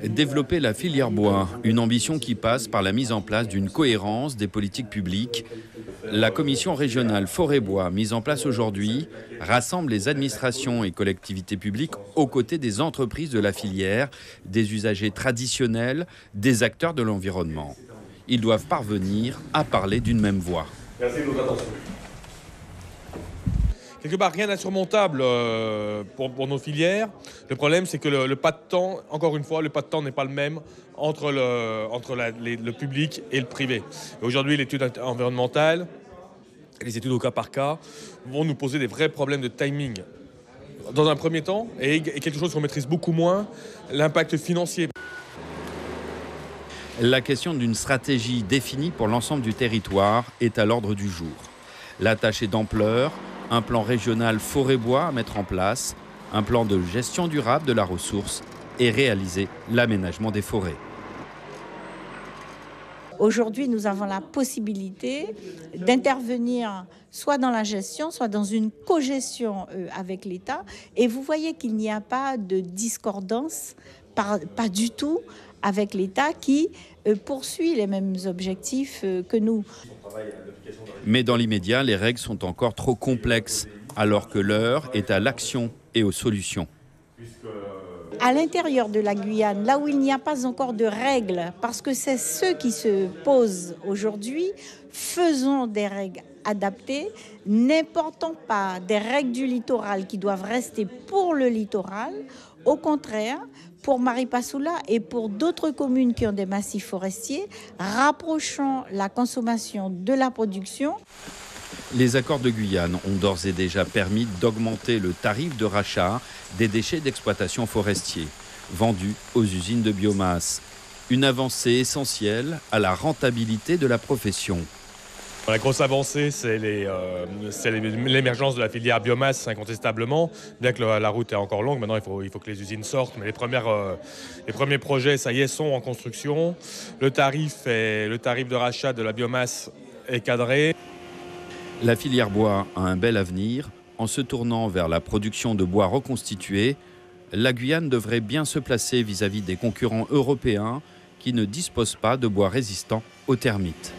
Développer la filière bois, une ambition qui passe par la mise en place d'une cohérence des politiques publiques. La commission régionale forêt-bois, mise en place aujourd'hui, rassemble les administrations et collectivités publiques aux côtés des entreprises de la filière, des usagers traditionnels, des acteurs de l'environnement. Ils doivent parvenir à parler d'une même voix. Merci de votre attention. Quelque part, rien d'insurmontable pour nos filières. Le problème, c'est que le pas de temps, encore une fois, le pas de temps n'est pas le même entre le public et le privé. Aujourd'hui, l'étude environnementale, les études au cas par cas, vont nous poser des vrais problèmes de timing. Dans un premier temps, et quelque chose qu'on maîtrise beaucoup moins, l'impact financier. La question d'une stratégie définie pour l'ensemble du territoire est à l'ordre du jour. La tâche est d'ampleur. Un plan régional forêt-bois à mettre en place, un plan de gestion durable de la ressource et réaliser l'aménagement des forêts. Aujourd'hui, nous avons la possibilité d'intervenir soit dans la gestion, soit dans une cogestion avec l'État. Et vous voyez qu'il n'y a pas de discordance, pas du tout, avec l'État qui poursuit les mêmes objectifs que nous. Mais dans l'immédiat, les règles sont encore trop complexes, alors que l'heure est à l'action et aux solutions. À l'intérieur de la Guyane, là où il n'y a pas encore de règles, parce que c'est ceux qui se posent aujourd'hui, faisons des règles adaptées, n'importons pas des règles du littoral qui doivent rester pour le littoral. Au contraire, pour Maripasoula et pour d'autres communes qui ont des massifs forestiers, rapprochons la consommation de la production. Les accords de Guyane ont d'ores et déjà permis d'augmenter le tarif de rachat des déchets d'exploitation forestiers, vendus aux usines de biomasse. Une avancée essentielle à la rentabilité de la profession. La grosse avancée, c'est l'émergence de la filière biomasse, incontestablement. Bien que la route est encore longue, maintenant il faut que les usines sortent. Mais les premiers projets, ça y est, sont en construction. Le tarif de rachat de la biomasse est cadré. La filière bois a un bel avenir. En se tournant vers la production de bois reconstitué, la Guyane devrait bien se placer vis-à-vis des concurrents européens qui ne disposent pas de bois résistant aux termites.